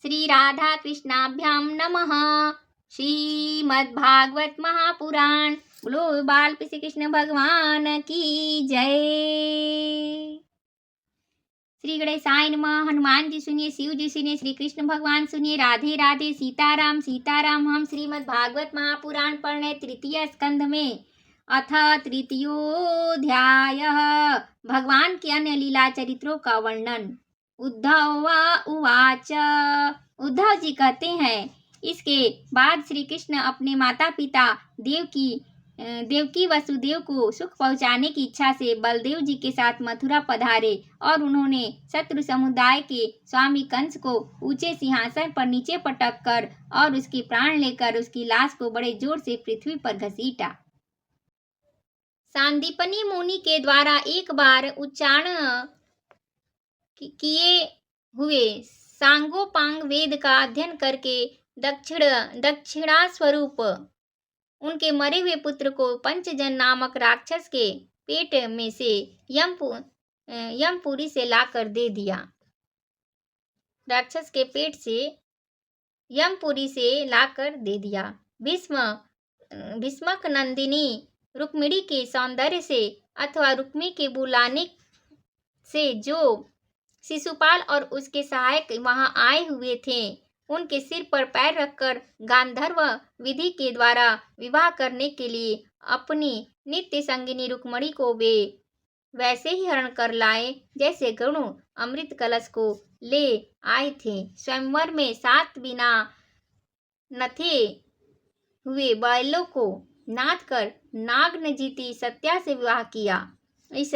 श्री राधा कृष्णाभ्यां नमः। श्रीमद्भागवत महापुराण। बोलो बाल श्री कृष्ण भगवान की जय। श्री गणेशाय नमः। हनुमान जी सुनिए, शिव जी सुनिए, श्री कृष्ण भगवान सुनिए, राधे राधे, सीताराम सीताराम। हम श्रीमद् भागवत महापुराण पढ़ रहे तृतीय स्कंध में अथ तृतीयोऽध्याय भगवान के अन्य लीला चरित्रों का वर्णन। उद्धव उवाच। उद्धव जी कहते हैं, इसके बाद श्री कृष्ण अपने माता पिता देवकी वसुदेव को सुख पहुंचाने की इच्छा से बलदेव जी के साथ मथुरा पधारे और उन्होंने शत्रु समुदाय के स्वामी कंस को ऊंचे सिंहासन पर नीचे पटक कर और उसके प्राण लेकर उसकी लाश को बड़े जोर से पृथ्वी पर घसीटा। सांदीपनी मुनि के द्वारा एक बार उच्चारण किए हुए सांगोपांग वेद का अध्ययन करके दक्षिणा स्वरूप उनके मरे हुए पुत्र को पंचजन नामक राक्षस के पेट में से यमपुरी से लाकर दे दिया। राक्षस के पेट से यमपुरी से लाकर दे दिया। भीष्मक नंदिनी रुक्मिणी के सौंदर्य से अथवा रुक्मी के बुलाने से जो शिशुपाल और उसके सहायक वहां आए हुए थे, उनके सिर पर पैर रखकर गांधर्व विधि के द्वारा विवाह करने के लिए अपनी नित्य संगिनी रुक्मिणी को वे वैसे ही हरण कर लाए जैसे गरुड़ अमृत कलश को ले आए थे। स्वयंवर में 7 बिना नथे हुए बैलों को नाद कर नागनजीती सत्या से विवाह किया। इस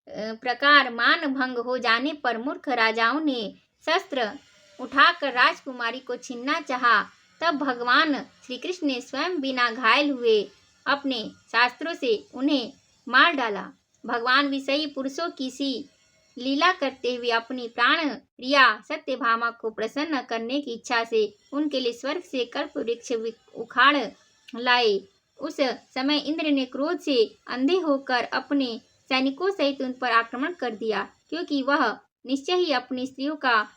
प्रकार मान भंग हो जाने पर मूर्ख राजाओं ने शस्त्र उठाकर राजकुमारी को छीनना चाहा। तब भगवान श्री कृष्ण ने स्वयं बिना घायल हुए अपने शास्त्रों से उन्हें मार डाला। भगवान विषयी पुरुषों की सी लीला करते हुए अपनी प्राण प्रिया सत्यभामा को प्रसन्न करने की इच्छा से उनके लिए स्वर्ग से कल्प वृक्ष उखाड़ लाए। उस समय इंद्र ने क्रोध से अंधे होकर अपने सैनिकों सहित उन पर आक्रमण कर दिया, क्योंकि वह निश्चय ही अपनी स्त्रियों का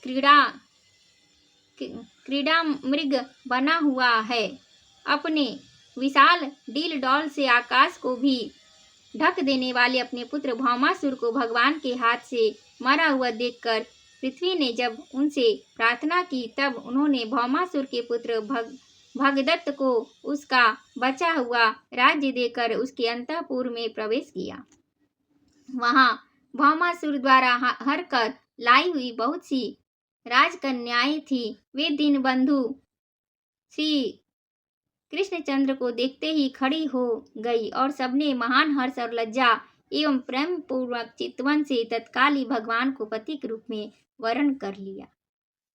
क्रीड़ा मृग बना हुआ है। अपने विशाल डील डॉल से आकाश को भी ढक देने वाले अपने पुत्र भौमासुर को भगवान के हाथ से मरा हुआ देखकर पृथ्वी ने जब उनसे प्रार्थना की, तब उन्होंने भौमासुर के पुत्र भगदत्त को उसका बचा हुआ राज्य देकर उसके अंतःपुर में प्रवेश किया। वहां भौमासुर द्वारा हर कर लाई हुई बहुत सी राजकन्याएं थी। वे दीनबंधु श्री कृष्णचंद्र को देखते ही खड़ी हो गई और सबने महान हर्ष और लज्जा एवं प्रेम पूर्वक चितवन से तत्काल ही भगवान को पति के रूप में वरण कर लिया।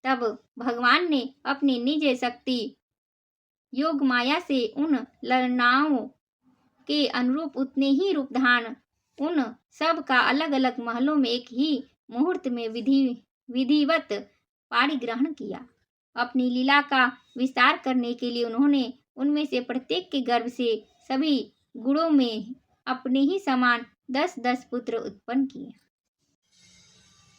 तब भगवान ने अपनी निज शक्ति योग माया से उन ललनाओं के अनुरूप उतने ही रूप धारण उन सब का अलग अलग महलों में एक ही मुहूर्त में विधिवत पाणिग्रहण किया। अपनी लीला का विस्तार करने के लिए उन्होंने उनमें से प्रत्येक के गर्भ से सभी गुणों में अपने ही समान 10-10 पुत्र उत्पन्न किए।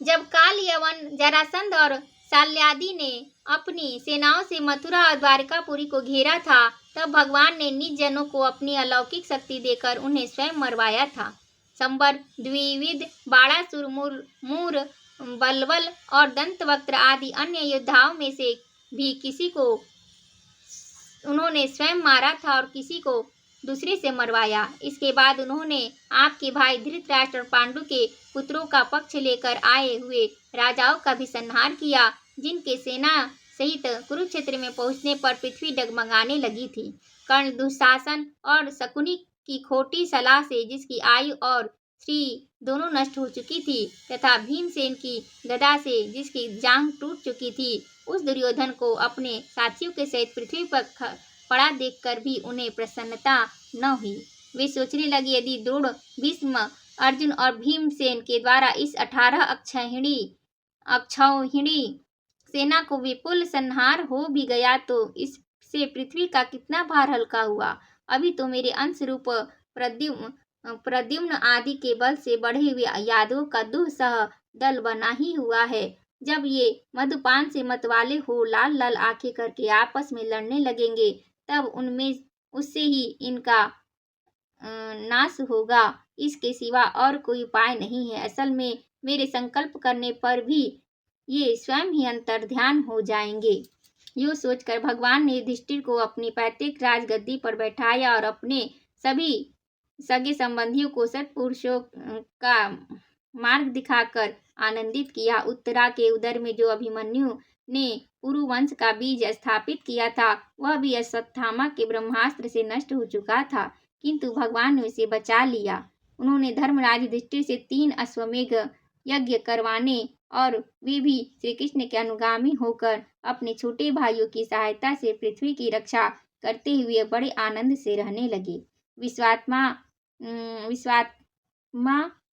जब काल यवन जरासंध और शाल्यादि ने अपनी सेनाओं से मथुरा और द्वारकापुरी को घेरा था, तब भगवान ने निज जनों को अपनी अलौकिक शक्ति देकर उन्हें स्वयं मरवाया था। संबर, द्विविद, बाणासुर, मूर, बलवल और दंतवक्त्र आदि अन्य योद्धाओं में से भी किसी को उन्होंने स्वयं मारा था और किसी को दूसरे से मरवाया। इसके बाद उन्होंने आपके भाई धृतराष्ट्र और पांडु के पुत्रों का पक्ष लेकर आए हुए राजाओं का भी संहार किया, जिनके सेना सहित कुरुक्षेत्र में पहुंचने पर पृथ्वी डगमगाने लगी थी। कर्ण, दुशासन और शकुनी की खोटी सलाह से जिसकी आयु और श्री दोनों नष्ट हो चुकी थी, तथा भीमसेन की गदा से जिसकी जांघ टूट चुकी थी, उस दुर्योधन को अपने साथियों के सहित पृथ्वी पर पड़ा देखकर भी उन्हें प्रसन्नता न हुई। वे सोचने लगे, यदि द्रोण, भीष्म, अर्जुन और भीमसेन के द्वारा इस 18 अक्षौहिणी सेना को विपुल संहार हो भी गया तो इससे पृथ्वी का कितना भार हल्का हुआ। अभी तो मेरे अंश रूप प्रद्युम्न आदि के बल से बढ़े हुए यादवों का दुस्सह दल बना ही हुआ है। जब ये मधुपान से मतवाले हो लाल लाल आंखें करके आपस में लड़ने लगेंगे, तब उनमें उससे ही इनका नाश होगा। इसके सिवा और कोई उपाय नहीं है। असल में मेरे संकल्प करने पर भी ये स्वयं ही अंतर्ध्यान हो जाएंगे। यूँ सोचकर भगवान ने युधिष्ठिर को अपनी पैतृक राजगद्दी पर बैठाया और अपने सभी सगे संबंधियों को सत्पुरुषों का मार्ग दिखाकर आनंदित किया। उत्तरा के उदर में जो अभिमन्यु ने पुरुवंश का बीज स्थापित किया था, वह भी अश्वत्थामा के ब्रह्मास्त्र से नष्ट हो चुका था, किंतु भगवान ने उसे बचा लिया। उन्होंने धर्मराज युधिष्ठिर से 3 अश्वमेध यज्ञ करवाने और वे भी श्री कृष्ण के अनुगामी होकर अपने छोटे भाइयों की सहायता से पृथ्वी की रक्षा करते हुए बड़े आनंद से रहने लगे। विश्वात्मा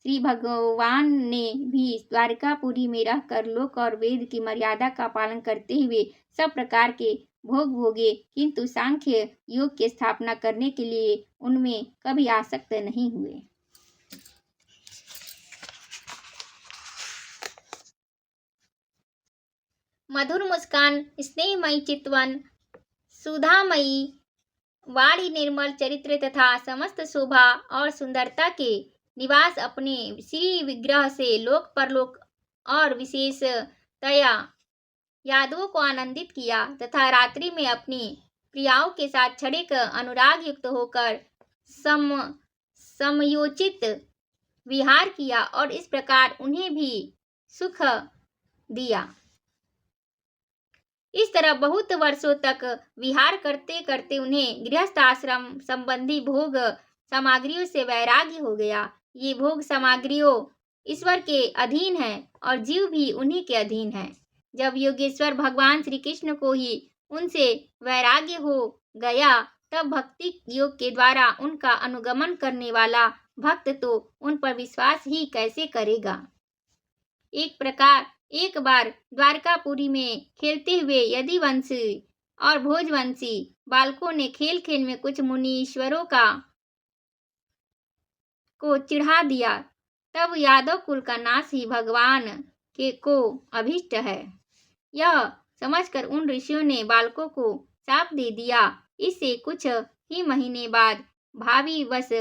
श्री भगवान ने भी द्वारकापुरी में रहकर लोक और वेद की मर्यादा का पालन करते हुए सब प्रकार के भोग भोगे, किंतु सांख्य योग की स्थापना करने के लिए उनमें कभी आसक्त नहीं हुए। मधुर मुस्कान, स्नेहमयी चितवन, सुधामयी वाणी, निर्मल चरित्र तथा समस्त शोभा और सुंदरता के निवास अपने श्री विग्रह से लोक परलोक और विशेषतया यादवों को आनंदित किया तथा रात्रि में अपनी प्रियाओं के साथ क्षणिक अनुराग युक्त होकर समयोचित विहार किया और इस प्रकार उन्हें भी सुख दिया। इस तरह बहुत वर्षों तक विहार करते करते उन्हें गृहस्थ आश्रम संबंधी भोग सामग्रियों से वैराग्य हो गया। ये भोग सामग्रियों ईश्वर के अधीन है और जीव भी उन्हीं के अधीन है। जब योगेश्वर भगवान श्री कृष्ण को ही उनसे वैराग्य हो गया, तब भक्ति योग के द्वारा उनका अनुगमन करने वाला भक्त तो उन पर विश्वास ही कैसे करेगा। एक बार द्वारकापुरी में खेलते हुए यदुवंशी और भोजवंशी बालकों ने खेल खेल में कुछ मुनीश्वरों को चिढ़ा दिया। तब यादव कुल का नाश ही भगवान को अभीष्ट है, यह समझकर उन ऋषियों ने बालकों को शाप दे दिया। इससे कुछ ही महीने बाद भावी वश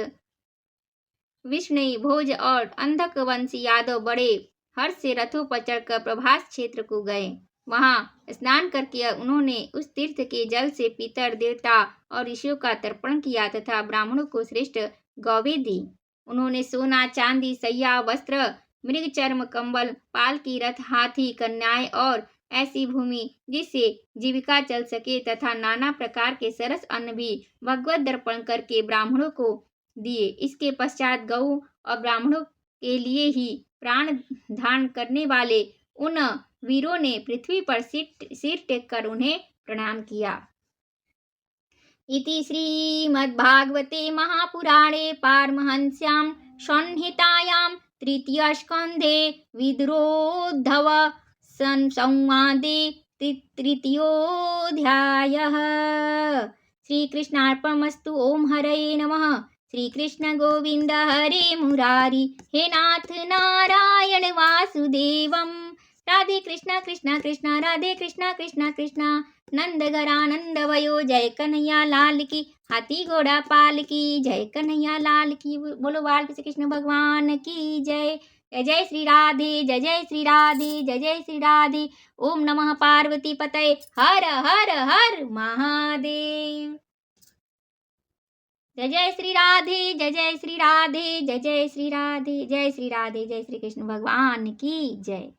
विष्णु भोज और अंधकवंशी यादव बड़े हर्ष से रथों पर चढ़कर प्रभास क्षेत्र को गए। वहां स्नान करके उन्होंने उस तीर्थ के जल से पितर देवता और ऋषियों का तर्पण किया तथा ब्राह्मणों को श्रेष्ठ गौवें दी। उन्होंने सोना, चांदी, सैया, वस्त्र, मृग चर्म, कंबल, पालकी, रथ, हाथी, कन्याएं और ऐसी भूमि जिससे जीविका चल सके तथा नाना प्रकार के सरस अन्न भी भगवत दर्पण करके ब्राह्मणों को दिए। इसके पश्चात गौ और ब्राह्मणों के लिए ही प्राण दान करने वाले उन वीरों ने पृथ्वी पर सिर टेक कर उन्हें प्रणाम किया। इति श्रीमद्भागवते महापुराणे पारमहंस्यां संहितायां तृतीयस्कन्धे विदुरोद्धव संवादे तृतीयोऽध्यायः। श्रीकृष्णार्पणमस्तु। ओम हरये नमः। श्रीकृष्ण गोविंद हरे मुरारी, हे नाथ नारायण वासुदेवम। राधे कृष्णा कृष्णा कृष्णा, राधे कृष्णा कृष्णा कृष्णा, नंद गरानंद वयो। जय कन्हैया लाल की, हाथी घोड़ा पाल की। जय कन्हैया लाल की। बोलो बाल श्री कृष्ण भगवान की जय। जय जय श्री राधे, जय जय श्री राधे, जय जय श्री राधे। ओम नमः पार्वती पतये, हर हर हर महादेव। जय जय श्री राधे, जय जय श्री राधे, जय जय श्री राधे, जय श्री राधे, जय श्री कृष्ण भगवान की जय।